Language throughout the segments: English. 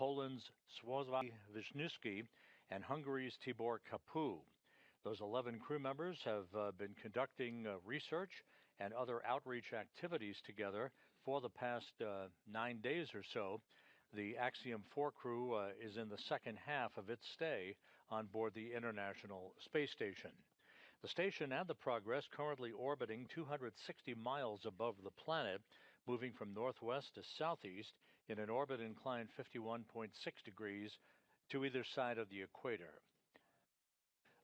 Poland's Sławomir Wisniewski and Hungary's Tibor Kapu. Those 11 crew members have been conducting research and other outreach activities together for the past 9 days or so. The Axiom 4 crew is in the second half of its stay on board the International Space Station. The station and the Progress currently orbiting 260 miles above the planet, moving from northwest to southeast in an orbit inclined 51.6 degrees to either side of the equator.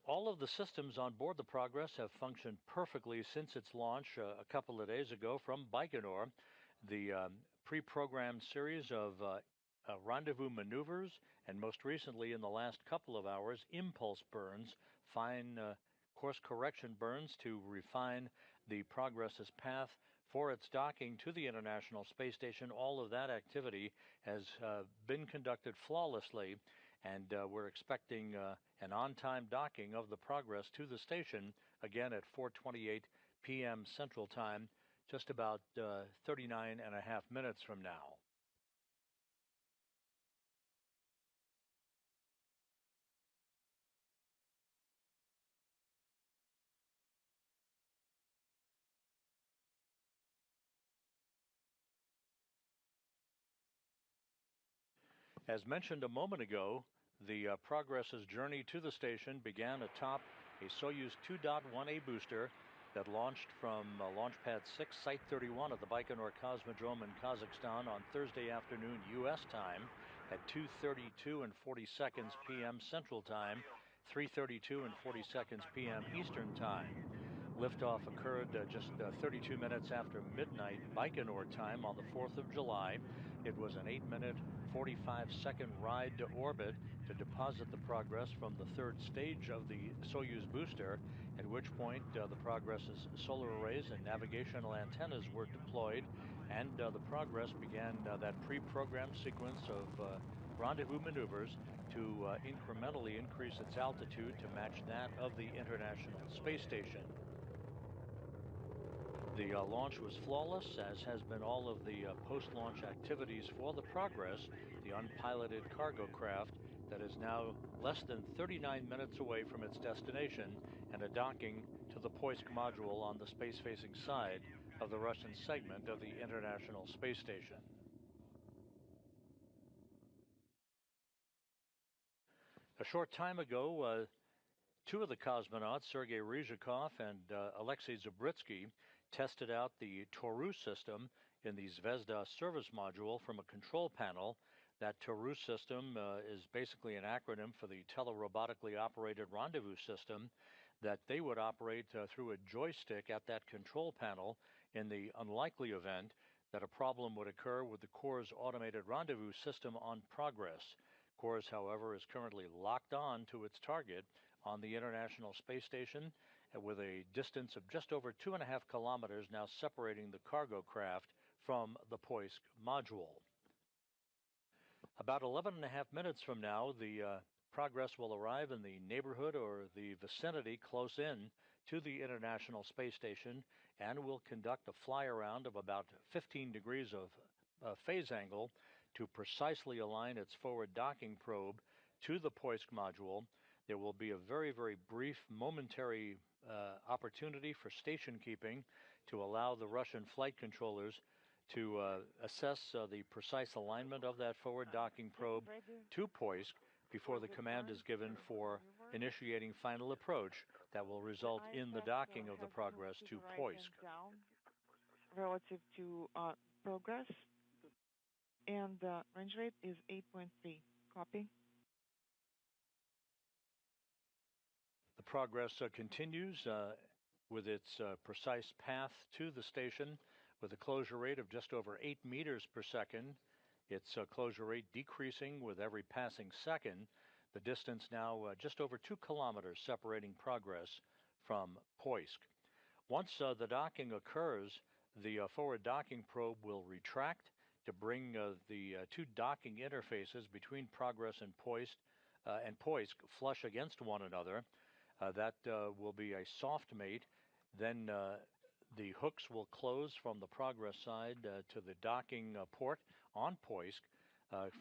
All of the systems on board the Progress have functioned perfectly since its launch a couple of days ago from Baikonur. The pre-programmed series of rendezvous maneuvers, and most recently in the last couple of hours, impulse burns, fine course correction burns to refine the Progress's path for its docking to the International Space Station. All of that activity has been conducted flawlessly, and we're expecting an on-time docking of the Progress to the station again at 4:28 p.m. Central Time, just about 39 and a half minutes from now. As mentioned a moment ago, the Progress's journey to the station began atop a Soyuz 2.1A booster that launched from Launch Pad 6, Site 31 at the Baikonur Cosmodrome in Kazakhstan on Thursday afternoon U.S. time at 2:32 and 40 seconds p.m. Central Time, 3:32 and 40 seconds p.m. Eastern Time. Liftoff occurred just 32 minutes after midnight Baikonur time on the 4th of July. It was an 8-minute, 45-second ride to orbit to deposit the Progress from the third stage of the Soyuz booster, at which point the Progress's solar arrays and navigational antennas were deployed, and the Progress began that pre-programmed sequence of rendezvous maneuvers to incrementally increase its altitude to match that of the International Space Station. The launch was flawless, as has been all of the post-launch activities for the Progress, the unpiloted cargo craft that is now less than 39 minutes away from its destination and a docking to the Poisk module on the space-facing side of the Russian segment of the International Space Station. A short time ago, two of the cosmonauts, Sergei Ryzhikov and Alexei Zabritsky, tested out the Taurus system in the Zvezda service module from a control panel. That Taurus system is basically an acronym for the telerobotically operated rendezvous system that they would operate through a joystick at that control panel in the unlikely event that a problem would occur with the Corps' automated rendezvous system on Progress. Corps, however, is currently locked on to its target on the International Space Station, with a distance of just over 2.5 kilometers now separating the cargo craft from the Poisk module. About 11.5 minutes from now, the Progress will arrive in the neighborhood or the vicinity close in to the International Space Station and will conduct a fly around of about 15 degrees of phase angle to precisely align its forward docking probe to the Poisk module. There will be a very, very brief momentary opportunity for station keeping to allow the Russian flight controllers to assess the precise alignment of that forward docking probe to Poisk before the command is given for initiating final approach that will result in the docking of the Progress to Poisk. Relative to Progress, and the range rate is 8.3. Copy. The Progress continues with its precise path to the station with a closure rate of just over 8 meters per second. Its closure rate decreasing with every passing second. The distance now just over 2 kilometers separating Progress from Poisk. Once the docking occurs, the forward docking probe will retract to bring the two docking interfaces between Progress and Poisk flush against one another. That will be a soft mate. Then the hooks will close from the Progress side to the docking port on Poisk.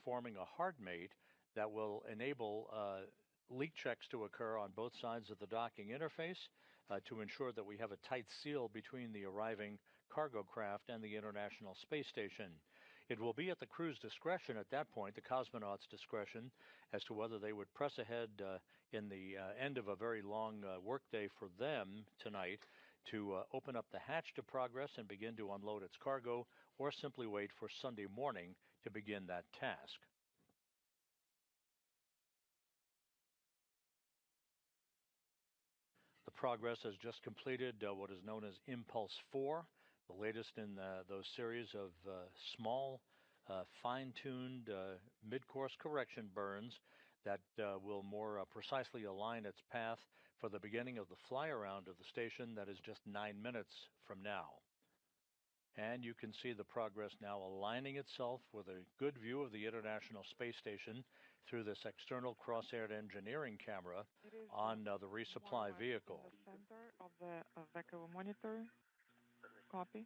forming a hard mate that will enable leak checks to occur on both sides of the docking interface to ensure that we have a tight seal between the arriving cargo craft and the International Space Station. It will be at the crew's discretion at that point, the cosmonauts' discretion, as to whether they would press ahead in the end of a very long workday for them tonight to open up the hatch to Progress and begin to unload its cargo, or simply wait for Sunday morning to begin that task. The Progress has just completed what is known as Impulse 4, the latest in those series of small, fine-tuned mid-course correction burns that will more precisely align its path for the beginning of the fly-around of the station that is just 9 minutes from now. And you can see the Progress now aligning itself with a good view of the International Space Station through this external cross-aired engineering camera on the resupply vehicle. In the center of the vehicle monitor. Copy.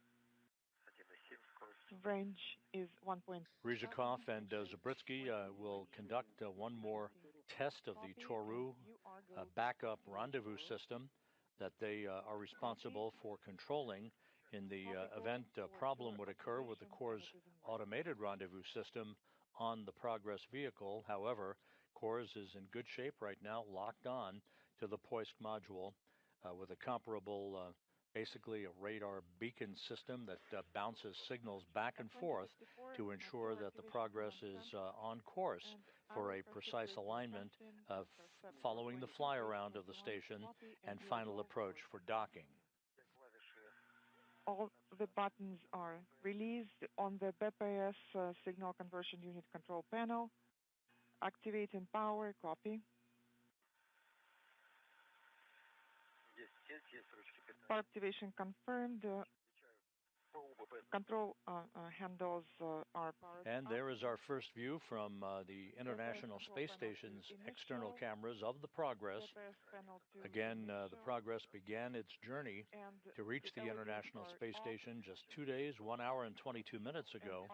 Range is 1.7. Ryzhikov and Zabritsky will conduct one more test of the Toru backup rendezvous system that they are responsible for controlling in the event a problem would occur with the Corps' automated rendezvous system on the Progress vehicle. However, Corps is in good shape right now, locked on to the Poisk module with a comparable basically a radar beacon system that bounces signals back and forth to ensure that the Progress is on course for a precise alignment following the fly around of the station and final approach for docking. All the buttons are released on the BPS signal conversion unit control panel. Activating power, copy. Power activation confirmed. Control handles are powered. And there is our first view from the International Space Station's external cameras of the Progress. Again, the Progress began its journey to reach the International Space Station just 2 days, 1 hour and 22 minutes ago,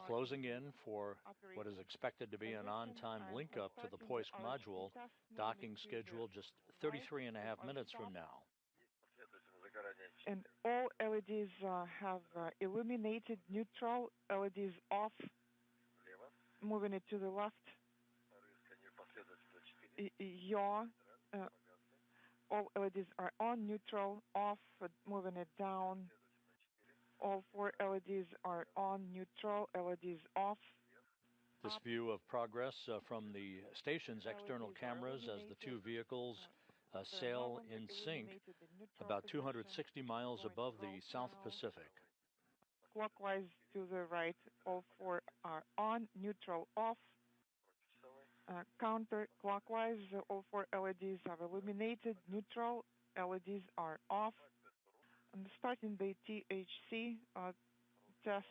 closing in for what is expected to be an on-time link-up to the Poisk module, docking schedule just 33 and a half minutes from now. And all LEDs have illuminated neutral, LEDs off, moving it to the left. Yaw. All LEDs are on, neutral, off, moving it down. All 4 LEDs are on, neutral, LEDs off. This view of Progress from the station's external cameras as the two vehicles sail in sync about 260 miles above the South Pacific. Clockwise to the right, all 4 are on, neutral, off. Counterclockwise, all 4 LEDs are illuminated, neutral, LEDs are off. And starting the THC test,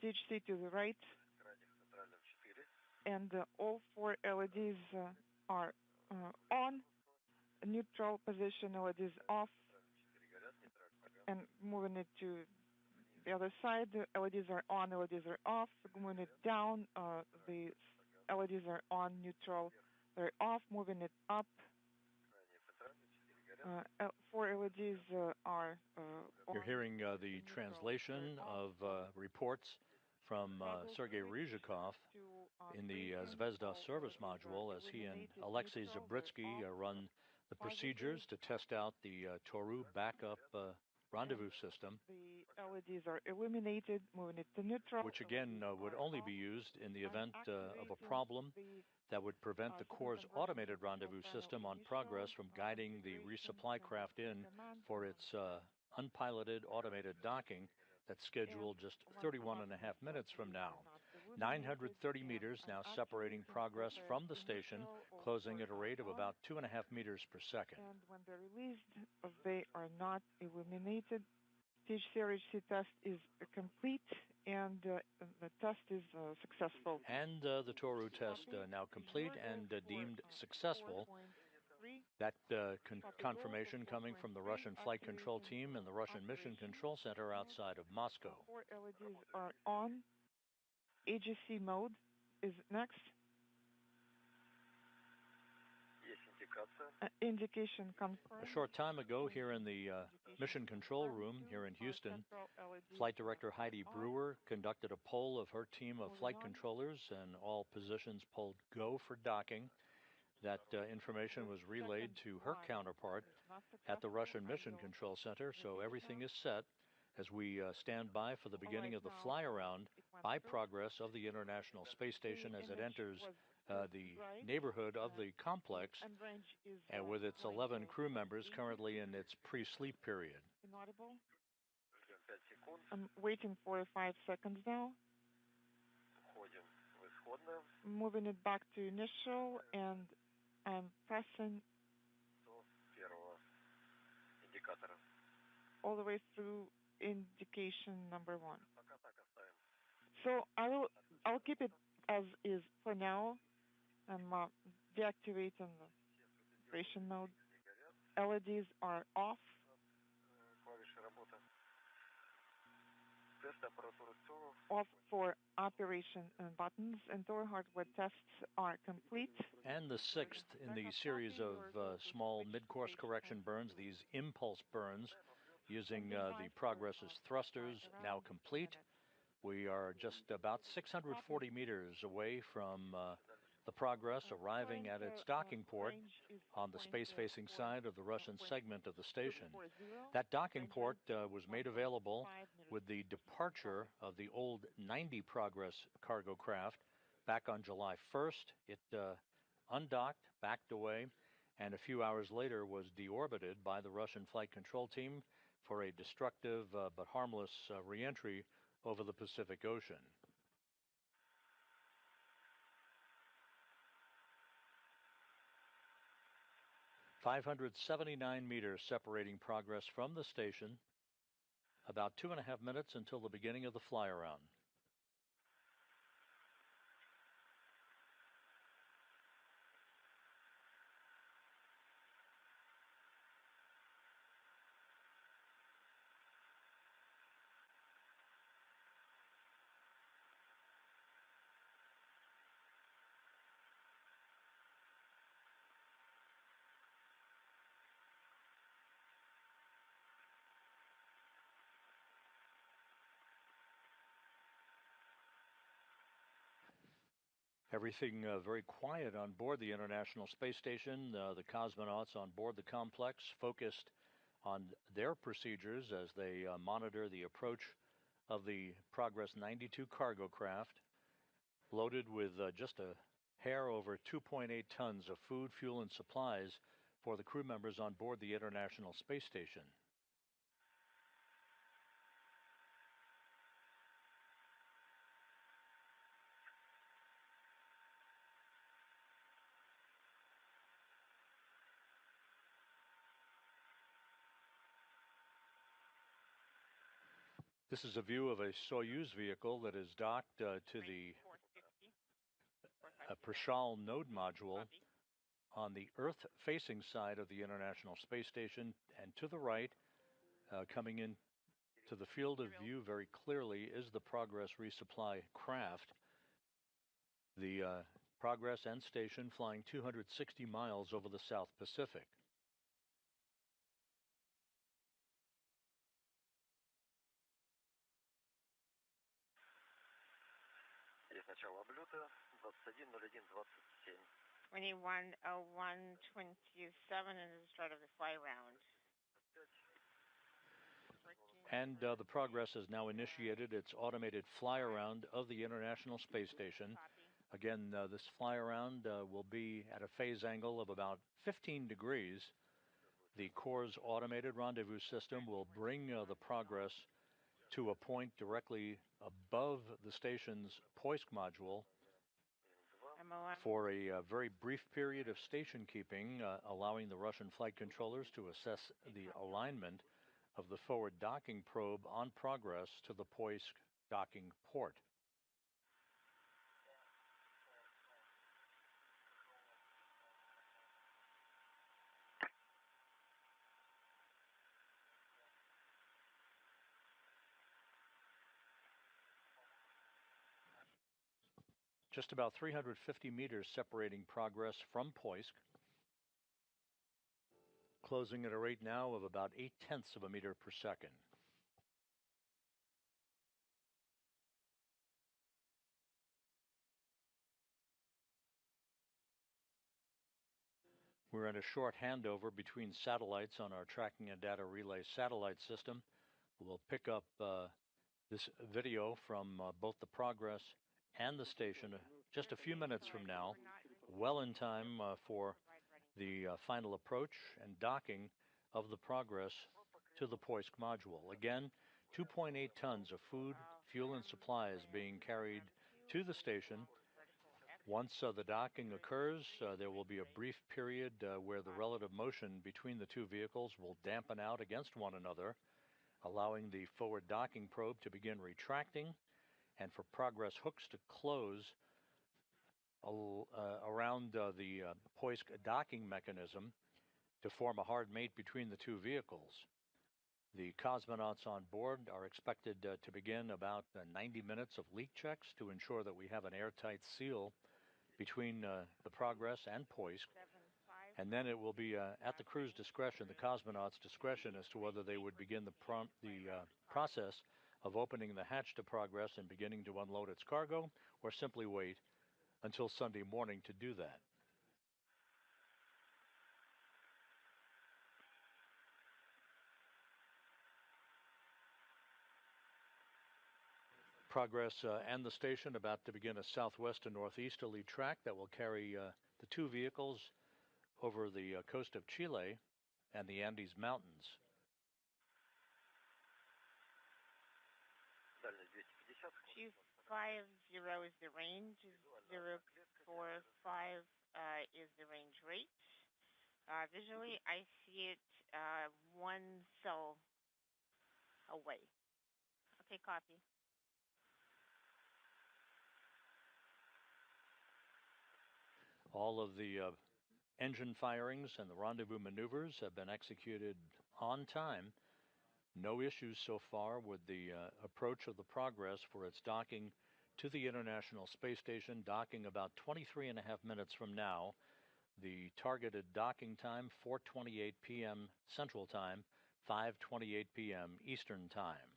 THC to the right, and all 4 LEDs are on, neutral position, LEDs off, and moving it to the other side, LEDs are on, LEDs are off, moving it down, the LEDs are on, neutral, they're off, moving it up. 4 LEDs are on. You're hearing the translation of reports from Sergei Ryzhikov in the Zvezda service module as he and Alexei Zabritsky run the procedures to test out the Toru backup rendezvous system, The LEDs are illuminated, moving it to neutral. which again would only be used in the event of a problem that would prevent the Corps' automated rendezvous system on Progress from guiding the resupply craft in for its unpiloted automated docking that's scheduled just 31 and a half minutes from now. 930 meters now separating Progress from the station, closing at a rate of about 2.5 meters per second. And when they're released, they are not illuminated. THC test is complete, and the test is successful. And the Toru test now complete and deemed successful. That confirmation coming from the Russian Flight Control Team and the Russian Mission Control Center outside of Moscow. 4 LEDs are on, AGC mode is next. Indication confirmed. A short time ago, here in the Mission Control Room here in Houston, Flight Director Heidi Brewer conducted a poll of her team of flight controllers, and all positions polled go for docking. That information was relayed to her counterpart at the Russian Mission Control Center, so everything is set as we stand by for the beginning of the fly-around by Progress of the International Space Station as it enters the neighborhood of the complex, and with its 11 crew members currently in its pre-sleep period. Inaudible? I'm waiting for 5 seconds now. Moving it back to initial, and I'm pressing all the way through indication number 1. So I'll keep it as is for now. I'm deactivating the operation mode. LEDs are off. Off for operation buttons, and door hardware tests are complete. And the sixth in the series of small mid-course correction burns, these impulse burns using the Progress's thrusters, now complete. We are just about 640 meters away from the Progress arriving at its docking port on the space-facing side of the Russian segment of the station. That docking port was made available with the departure of the old 90 Progress cargo craft back on July 1st. It undocked, backed away, and a few hours later was deorbited by the Russian flight control team for a destructive but harmless reentry over the Pacific Ocean. "579 meters separating Progress from the station, about 2.5 minutes until the beginning of the fly-around. Everything very quiet on board the International Space Station. The cosmonauts on board the complex focused on their procedures as they monitor the approach of the Progress 92 cargo craft, loaded with just a hair over 2.8 tons of food, fuel, and supplies for the crew members on board the International Space Station. This is a view of a Soyuz vehicle that is docked to the Prishal node module on the Earth-facing side of the International Space Station, and to the right, coming in to the field of view very clearly, is the Progress resupply craft. The Progress and station flying 260 miles over the South Pacific. Начало облета 21:01:27. 21:01:27 is the start of the fly round. And the Progress has now initiated its automated fly-around of the International Space Station. Again, this fly-around will be at a phase angle of about 15 degrees. The Corps' automated rendezvous system will bring the Progress to a point directly above the station's Poisk module for a very brief period of station keeping, allowing the Russian flight controllers to assess the alignment of the forward docking probe on Progress to the Poisk docking port. just about 350 meters separating Progress from Poisk, closing at a rate now of about 0.8 of a meter per second. We're in a short handover between satellites on our tracking and data relay satellite system. We'll pick up this video from both the Progress and the station just a few minutes from now, well in time for the final approach and docking of the Progress to the Poisk module. Again, 2.8 tons of food, fuel, and supplies being carried to the station. Once the docking occurs, there will be a brief period where the relative motion between the two vehicles will dampen out against one another, allowing the forward docking probe to begin retracting and for Progress hooks to close around the Poisk docking mechanism to form a hard mate between the two vehicles. The cosmonauts on board are expected to begin about 90 minutes of leak checks to ensure that we have an airtight seal between the Progress and Poisk, and then it will be at the crew's discretion, the cosmonauts' discretion, as to whether they would begin the process of opening the hatch to Progress and beginning to unload its cargo, or simply wait until Sunday morning to do that. Progress and the station about to begin a southwest to northeasterly track that will carry the two vehicles over the coast of Chile and the Andes Mountains. Q50 is the range, 045 is the range rate. Visually, I see it 1 cell away. Okay, copy. All of the engine firings and the rendezvous maneuvers have been executed on time. No issues so far with the approach of the Progress for its docking to the International Space Station, docking about 23 and a half minutes from now. The targeted docking time, 4:28 p.m. Central Time, 5:28 p.m. Eastern Time.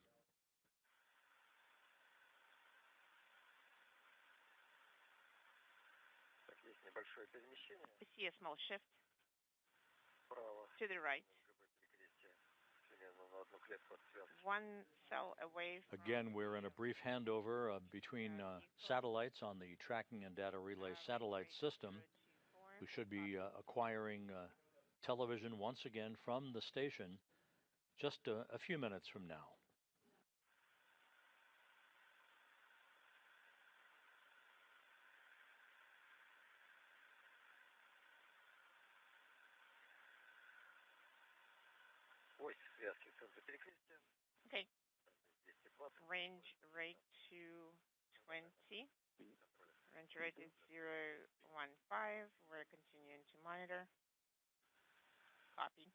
I see a small shift to the right. 1 cell away from... Again, we're in a brief handover between satellites on the tracking and data relay satellite system. We should be acquiring television once again from the station just a few minutes from now. Okay. Range rate 220. Range rate is 015. We're continuing to monitor. Copy.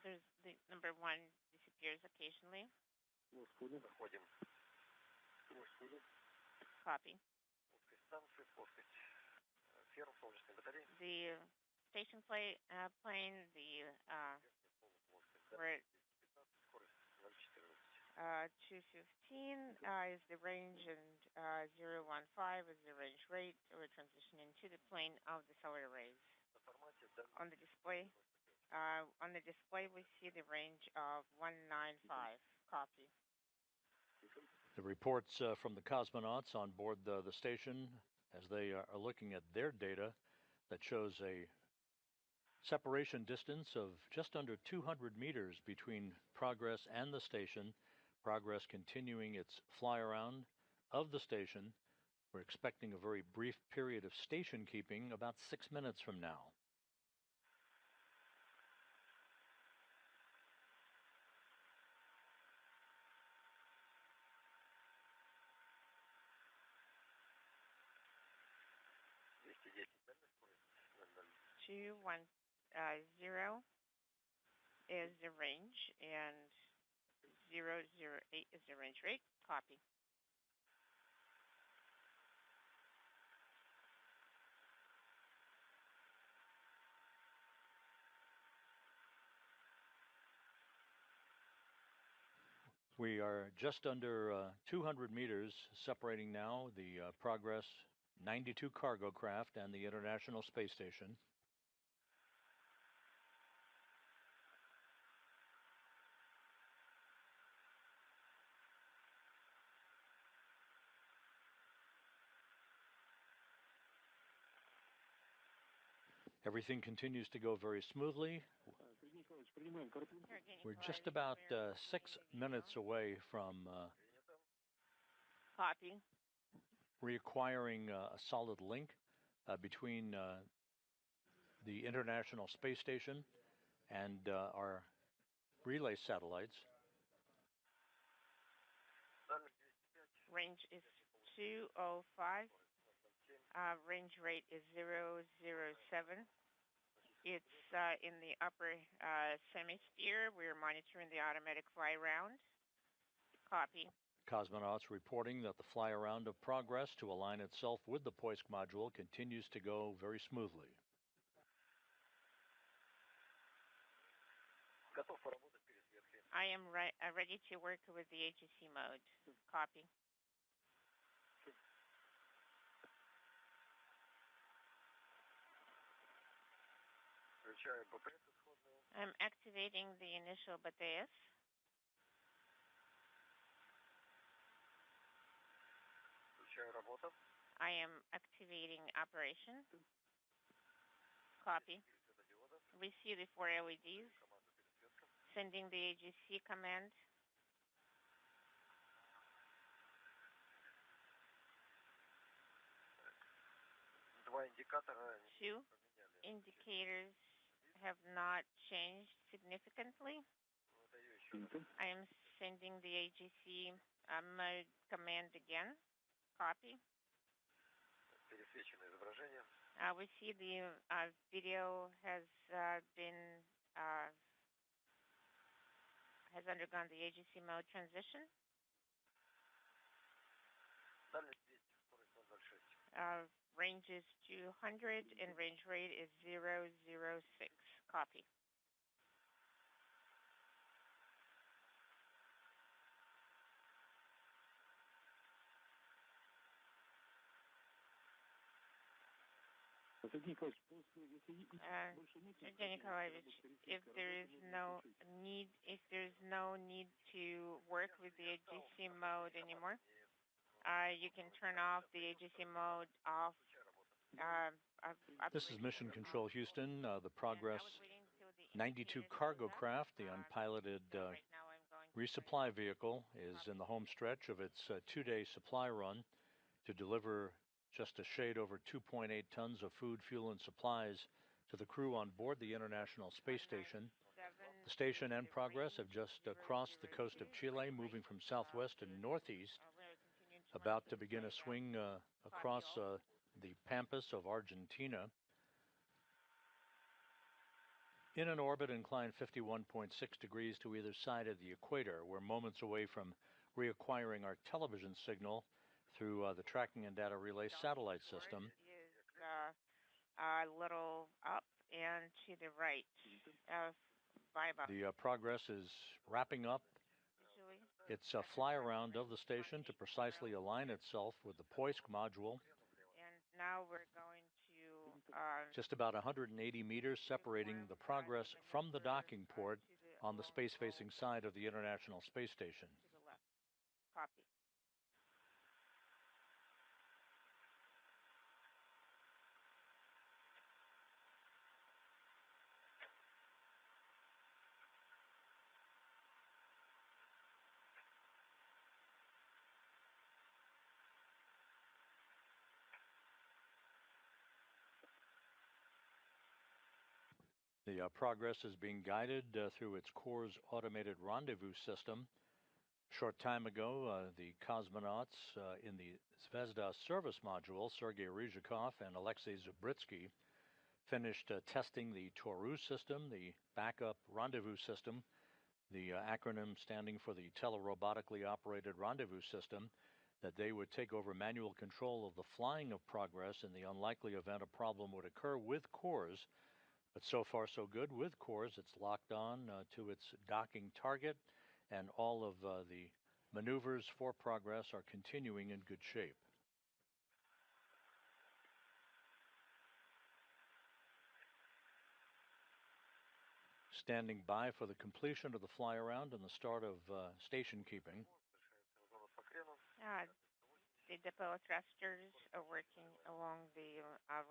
There's the number 1 disappears occasionally. Copy. The station plane, we're at 215 is the range, and 015 is the range rate. We're transitioning to the plane of the solar arrays. On the display, we see the range of 195. Copy. The reports from the cosmonauts on board the station as they are looking at their data that shows a separation distance of just under 200 meters between Progress and the station. Progress continuing its fly around of the station. We're expecting a very brief period of station keeping about 6 minutes from now. 210 is the range, and 008 is the range rate. Copy. We are just under 200 meters separating now the Progress 92 cargo craft and the International Space Station. Everything continues to go very smoothly. We're just about 6 minutes away from Copy. reacquiring a solid link between the International Space Station and our relay satellites. Range is 205. Range rate is 007. It's in the upper hemisphere. We're monitoring the automatic fly around. Copy. Cosmonauts reporting that the fly around of Progress to align itself with the Poisk module continues to go very smoothly. I am ready to work with the AGC mode. Copy. I'm activating the initial BTS. I am activating operation. Copy. Receive the 4 LEDs. Sending the AGC command. Two indicators have not changed significantly. I am sending the AGC mode command again. Copy. We see the video has undergone the AGC mode transition. Range is 200 and range rate is 006. Copy. If there's no need to work with the AGC mode anymore, you can turn off the AGC mode off. This is Mission Control Houston. The Progress 92 cargo craft, the unpiloted resupply vehicle, is in the home stretch of its 2-day supply run to deliver just a shade over 2.8 tons of food, fuel, and supplies to the crew on board the International Space Station. The station and Progress have just crossed the coast of Chile, moving from southwest to northeast, about to begin a swing across the pampas of Argentina. In an orbit inclined 51.6 degrees to either side of the equator, we're moments away from reacquiring our television signal through the tracking and data relay satellite system. A little up and to the right. The Progress is wrapping up its fly around of the station to precisely align itself with the Poisk module. And now we're going to just about 180 meters separating the Progress from the docking port on the space-facing side of the International Space Station. To the left. Copy. The Progress is being guided through its core's automated rendezvous system. A short time ago, the cosmonauts in the Zvezda service module, Sergei Ryzhikov and Alexei Zubritsky, finished testing the Toru system, the backup rendezvous system, the acronym standing for the telerobotically operated rendezvous system, that they would take over manual control of the flying of Progress in the unlikely event a problem would occur with cores. But so far so good. With cores, it's locked on to its docking target, and all of the maneuvers for Progress are continuing in good shape. Standing by for the completion of the fly around and the start of station keeping. The depot thrusters are working along the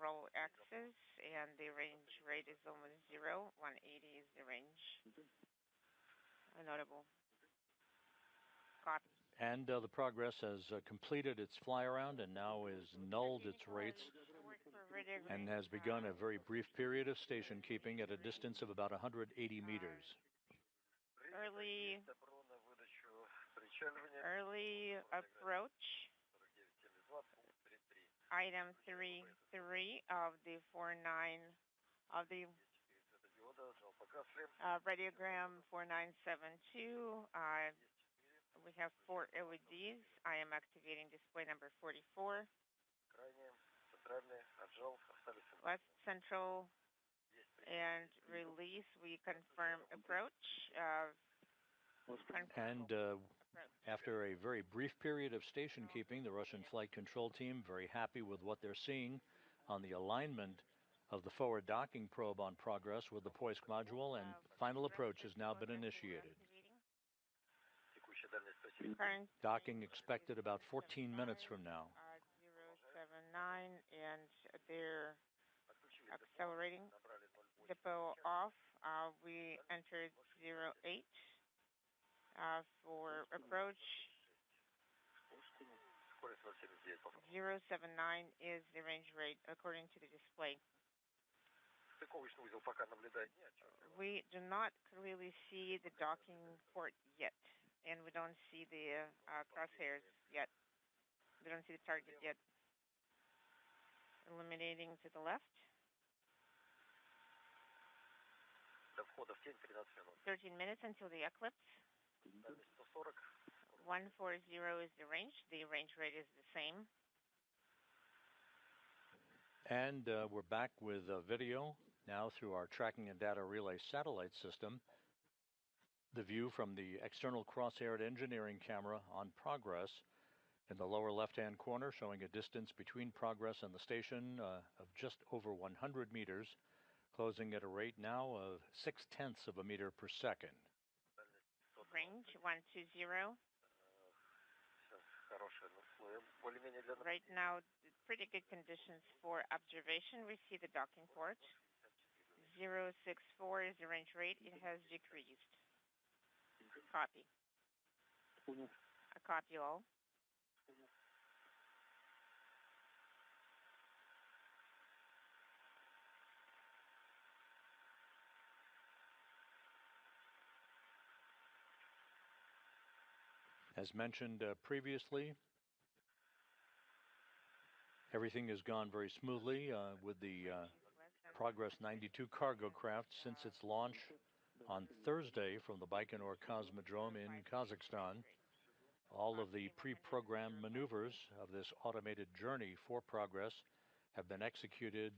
roll axis, and the range rate is almost 0. 180 is the range. Notable. Copy. And the Progress has completed its fly around and now is nulled its rates and has begun a very brief period of station keeping at a distance of about 180 meters. Early approach. Item 3.3 of the 4.9 of the radiogram 4972. We have 4 LEDs. I am activating display number 44. Left central and release. We confirm approach. After a very brief period of station keeping, the Russian flight control team very happy with what they're seeing on the alignment of the forward docking probe on Progress with the Poisk module, and final approach has now been initiated. Docking expected about 14 minutes from now. 079, and they're accelerating. Depot off. We entered 08 for approach. 079 is the range rate according to the display. We do not clearly see the docking port yet, and we don't see the crosshairs yet. We don't see the target yet. Eliminating to the left. 13 minutes until the eclipse. 140 is the range. The range rate is the same. And we're back with video now through our tracking and data relay satellite system. The view from the external cross-haired engineering camera on Progress in the lower left-hand corner, showing a distance between Progress and the station of just over 100 meters, closing at a rate now of 0.6 of a meter per second. Range 120. Right now, pretty good conditions for observation. We see the docking port. 064 is the range rate. It has decreased. Copy. I copy all. As mentioned previously, everything has gone very smoothly with the Progress 92 cargo craft since its launch on Thursday from the Baikonur Cosmodrome in Kazakhstan. All of the pre-programmed maneuvers of this automated journey for Progress have been executed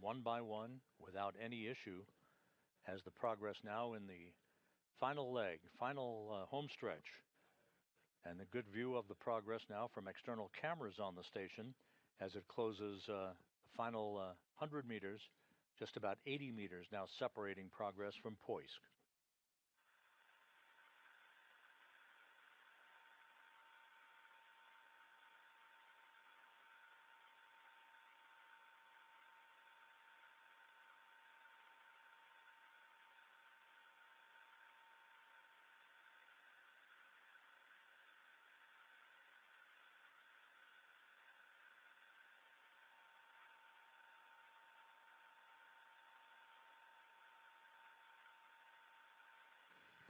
one by one without any issue, as the Progress now in the final leg, final home stretch. And the good view of the Progress now from external cameras on the station as it closes the final 100 meters, just about 80 meters now separating Progress from Poisk.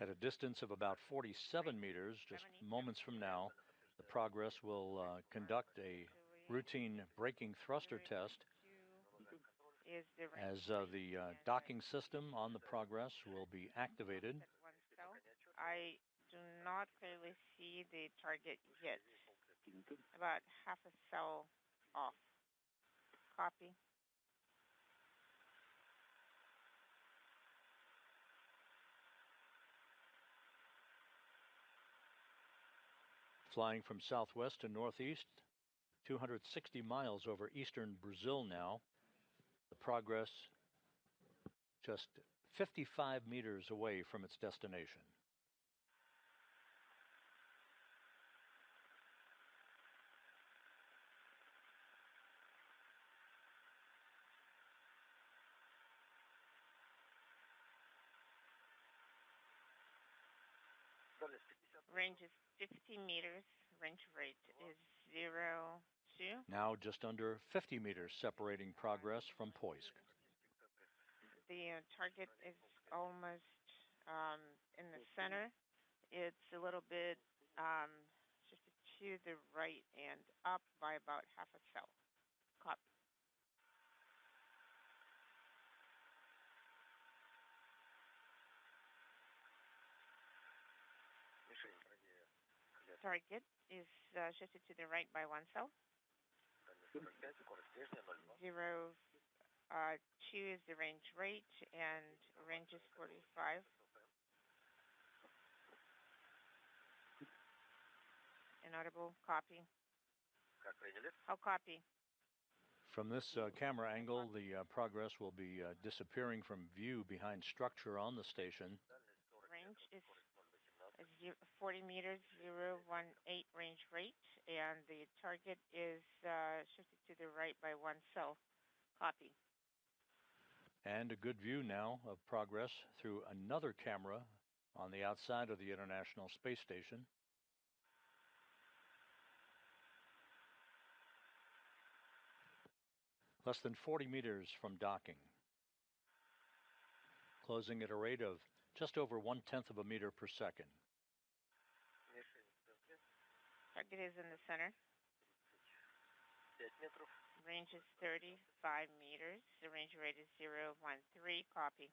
At a distance of about 47 meters, just moments from now, the Progress will conduct a routine braking thruster test is the range as the docking system on the Progress will be activated. at one cell. I do not clearly see the target yet. About half a cell off. Copy. Flying from southwest to northeast, 260 miles over eastern Brazil now. The Progress just 55 meters away from its destination. Range is 50 meters. Range rate is 0.2. Now just under 50 meters separating Progress from Poisk. The target is almost in the center. It's a little bit shifted to the right and up by about half a cell. Copy. Target is shifted to the right by one cell. 0.2 is the range rate, and range is 45. Inaudible. Copy. How copy? From this camera angle, the Progress will be disappearing from view behind structure on the station. Range is 40 meters, 0.18 range rate, and the target is shifted to the right by one cell. Copy. And a good view now of Progress through another camera on the outside of the International Space Station. Less than 40 meters from docking. Closing at a rate of just over 1/10 of a meter per second. Target is in the center. Range is 35 meters. The range rate is 0.13. Copy.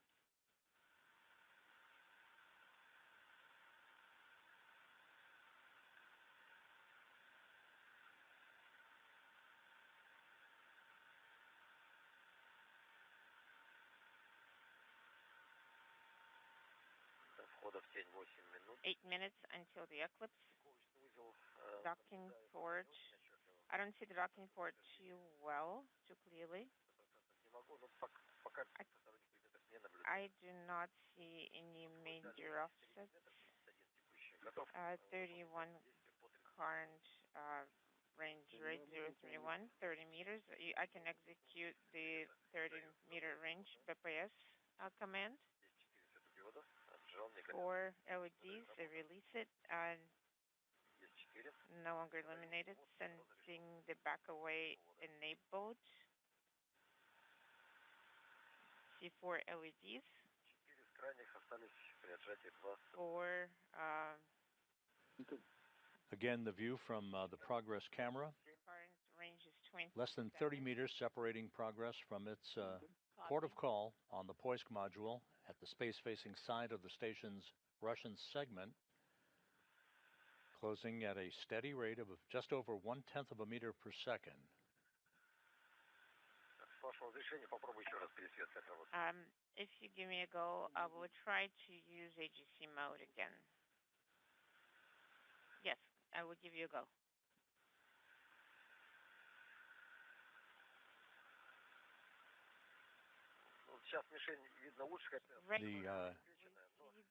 Входа в тень 8 минут. 8 minutes until the eclipse. Docking port. I don't see the docking port too well, too clearly. I do not see any major offsets. 31 current range rate 031, 30 meters. I can execute the 30-meter range BPS command. 4 LEDs, I release it, and no longer illuminated, sending the back away enabled. C4 LEDs. 4 Again, the view from the Progress camera. current range is 20. Less than 30 meters separating Progress from its port of call on the Poisk module at the space-facing side of the station's Russian segment, closing at a steady rate of just over 1/10 of a meter per second. If you give me a go, I will try to use AGC mode again. Yes, I will give you a go.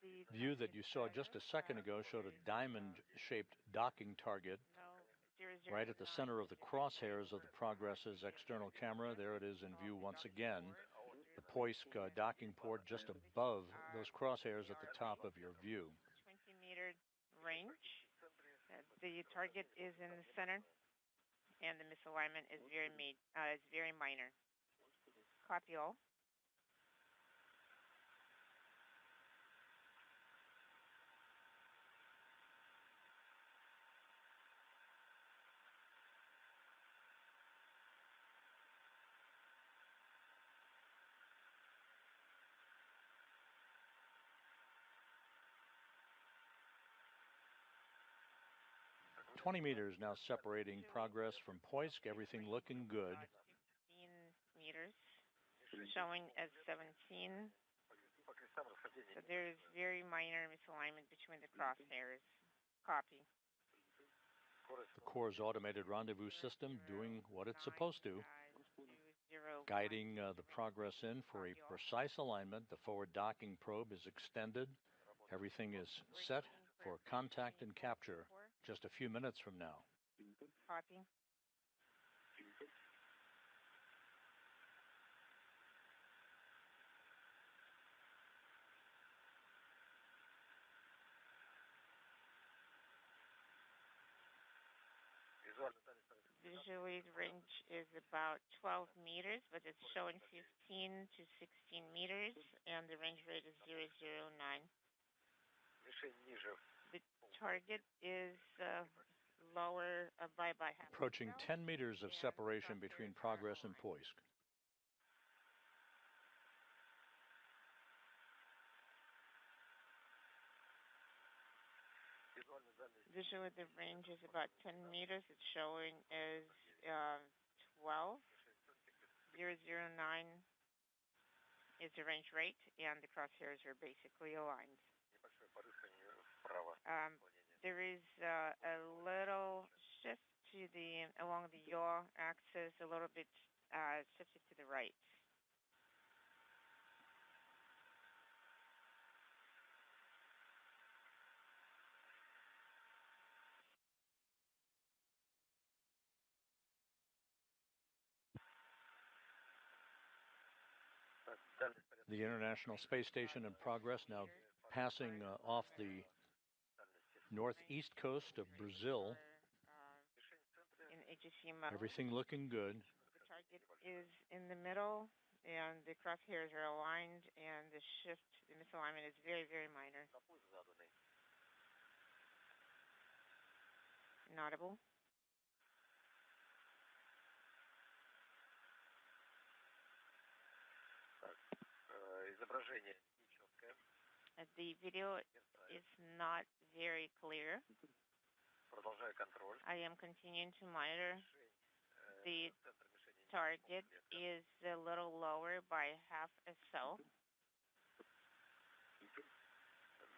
The view that you saw just a second ago showed a diamond-shaped docking target right at the center of the crosshairs of the Progress's external camera. There it is in view once again. The Poisk docking port just above those crosshairs at the top of your view. 20-meter range. The target is in the center, and the misalignment is very minor. Copy all. 20 meters now separating Progress from Poisk. Everything looking good. 15 meters, showing as 17. So there's very minor misalignment between the crosshairs. Copy. The Corps' automated rendezvous system doing what it's supposed to, guiding the Progress in for a precise alignment. The forward docking probe is extended. Everything is set for contact and capture just a few minutes from now. Copy. Visually, the range is about 12 meters, but it's showing 15 to 16 meters, and the range rate is 009. The target is lower by half. Approaching 10 meters of separation between Progress and Poisk. Visually, the range is about 10 meters. It's showing as 12. 009 is the range rate, and the crosshairs are basically aligned. There is a little shift to along the yaw axis, a little bit shifted to the right. The International Space Station in Progress now passing off the northeast coast of Brazil. In HEC mode. Everything looking good. The target is in the middle, and the crosshairs are aligned, and the misalignment is very, very minor. Inaudible. The video is not very clear. I am continuing to monitor. The target is a little lower by half a cell.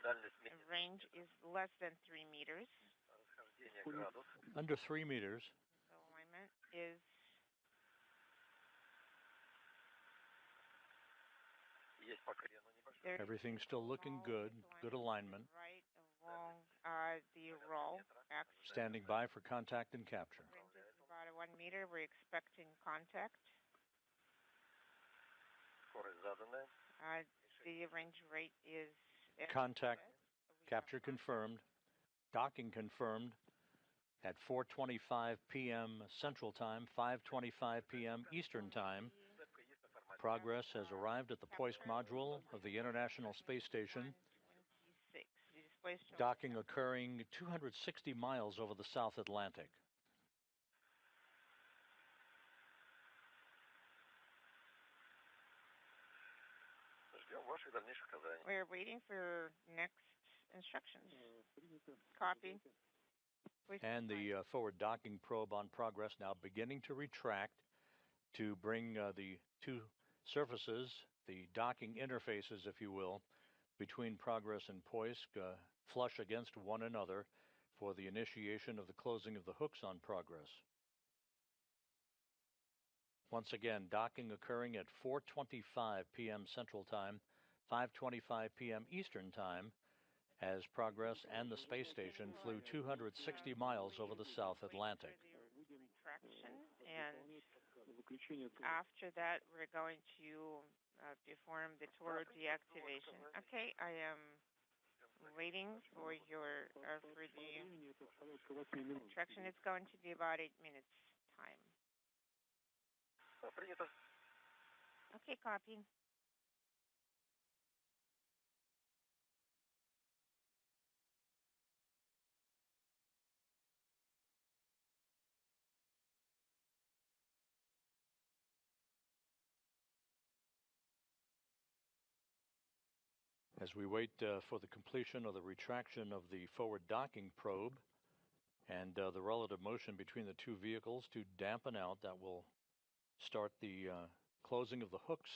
The range is less than 3 meters. Under 3 meters. The alignment is everything's still looking good. Good alignment. Right along the roll axis. Standing by for contact and capture. Range is about 1 meter. We're expecting contact. The range rate is contact. Capture confirmed. Docking confirmed at 4:25 p.m. Central Time, 5:25 p.m. Eastern Time. Progress has arrived at the Poisk module of the International Space Station. Docking occurring 260 miles over the South Atlantic. We're waiting for next instructions. Copy. And the forward docking probe on Progress now beginning to retract to bring the two surfaces, the docking interfaces, if you will, between Progress and Poisk flush against one another for the initiation of the closing of the hooks on Progress. Once again, docking occurring at 4:25 p.m. Central Time, 5:25 p.m. Eastern Time, as Progress and the space station flew 260 miles over the South Atlantic. And after that, we're going to perform the Toro deactivation. Okay, I am waiting for your for the instruction. It's going to be about 8 minutes time. Okay, copy. As we wait for the completion of the retraction of the forward docking probe and the relative motion between the two vehicles to dampen out. That will start the closing of the hooks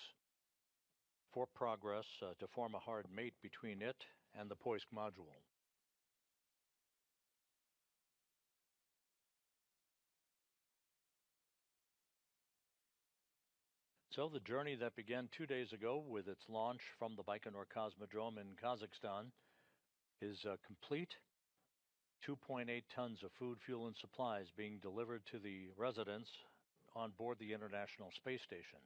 for Progress to form a hard mate between it and the Poisk module. So the journey that began 2 days ago with its launch from the Baikonur Cosmodrome in Kazakhstan is complete. 2.8 tons of food, fuel, and supplies being delivered to the residents on board the International Space Station.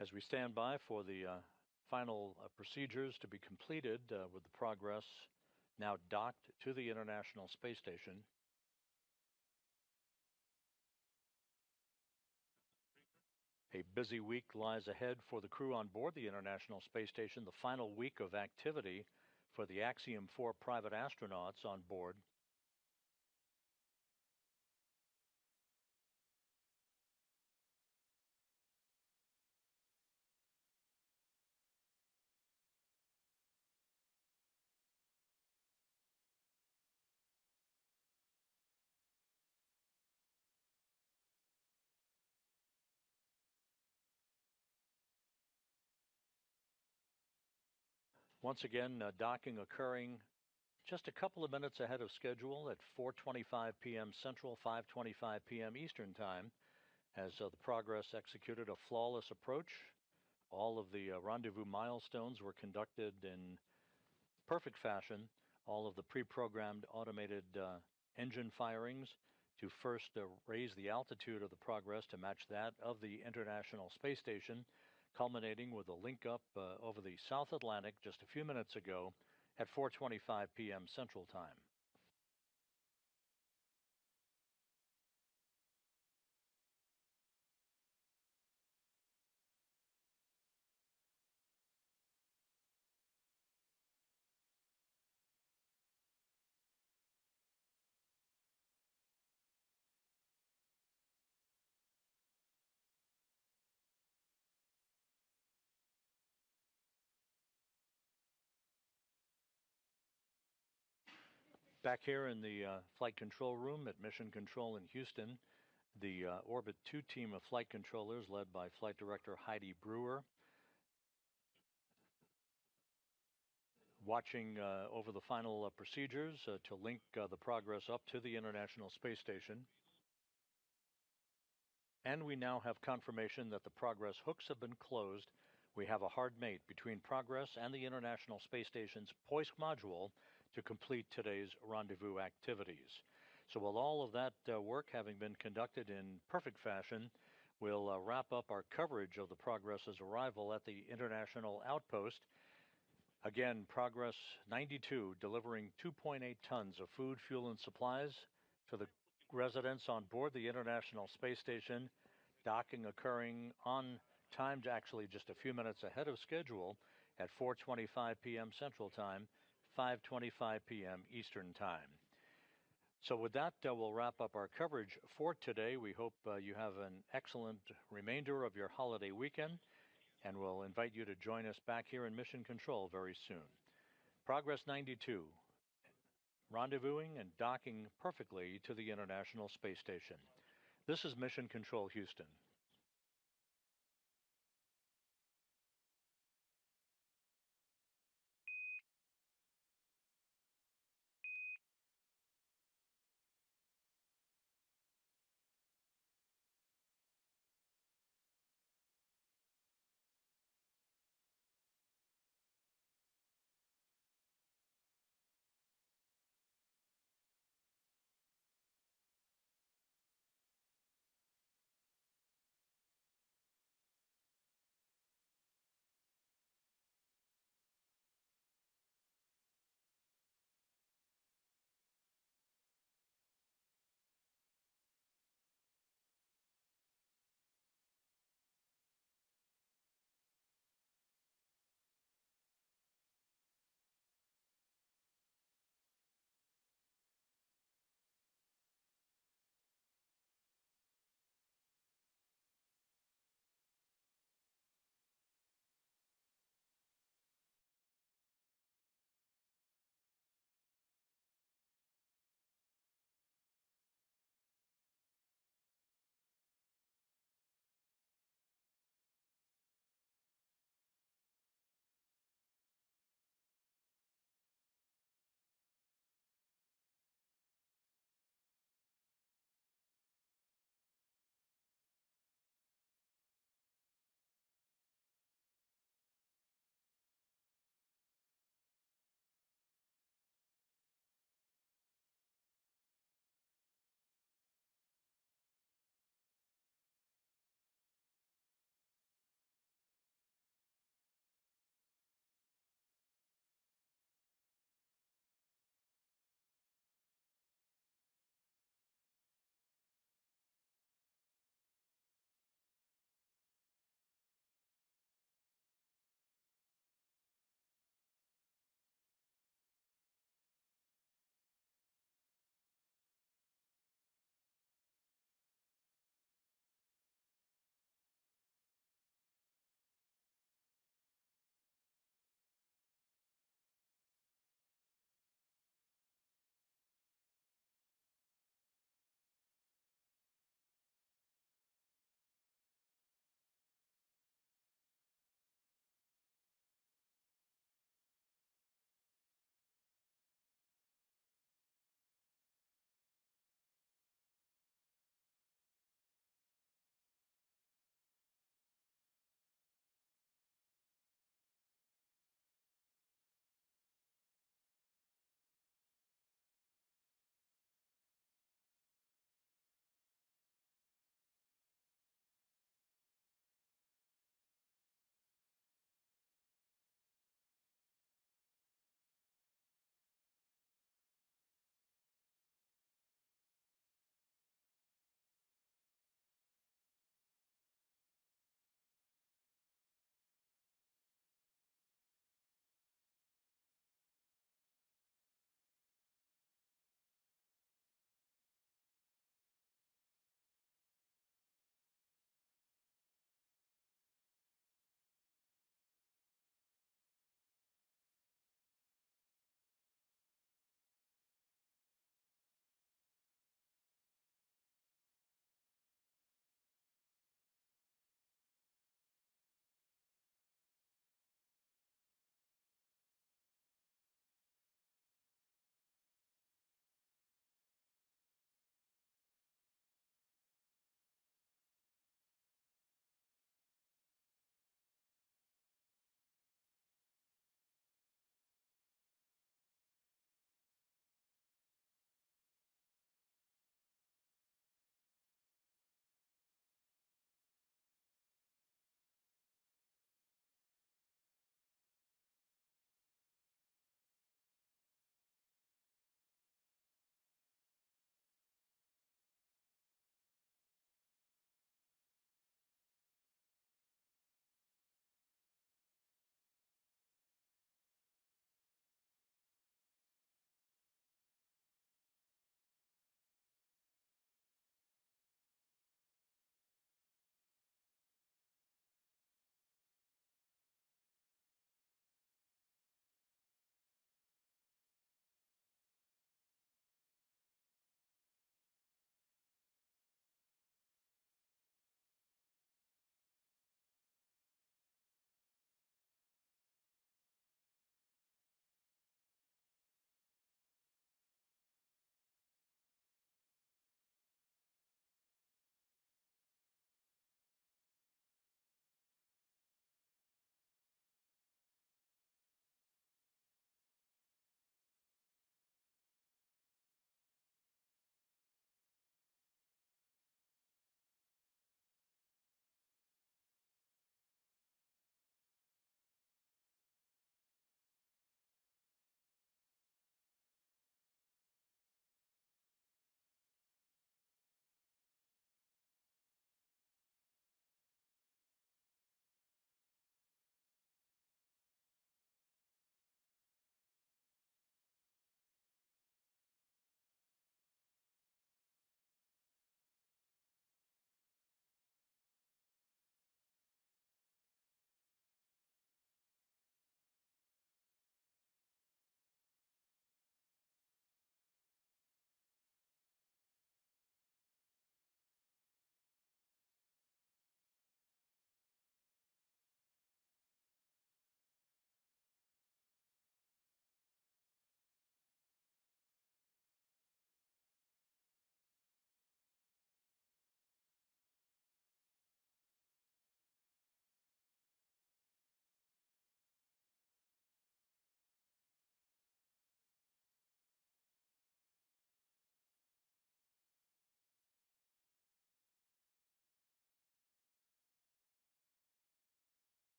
As we stand by for the final procedures to be completed with the Progress now docked to the International Space Station, a busy week lies ahead for the crew on board the International Space Station, the final week of activity for the Axiom 4 private astronauts on board. Once again, docking occurring just a couple of minutes ahead of schedule at 4:25 p.m. Central, 5:25 p.m. Eastern Time, as the Progress executed a flawless approach. All of the rendezvous milestones were conducted in perfect fashion. All of the pre-programmed automated engine firings to first raise the altitude of the Progress to match that of the International Space Station, culminating with a link up over the South Atlantic just a few minutes ago at 4:25 p.m. Central Time. Back here in the flight control room at Mission Control in Houston, the Orbit 2 team of flight controllers led by Flight Director Heidi Brewer, watching over the final procedures to link the Progress up to the International Space Station. And we now have confirmation that the Progress hooks have been closed. We have a hard mate between Progress and the International Space Station's Poisk module to complete today's rendezvous activities. So with all of that work having been conducted in perfect fashion, we'll wrap up our coverage of the Progress's arrival at the International Outpost. Again, Progress 92 delivering 2.8 tons of food, fuel, and supplies to the residents on board the International Space Station, docking occurring on time, actually just a few minutes ahead of schedule at 4:25 p.m. Central Time, 5:25 p.m. Eastern Time. So with that, we'll wrap up our coverage for today. We hope you have an excellent remainder of your holiday weekend, and we'll invite you to join us back here in Mission Control very soon. Progress 92, rendezvousing and docking perfectly to the International Space Station. This is Mission Control Houston.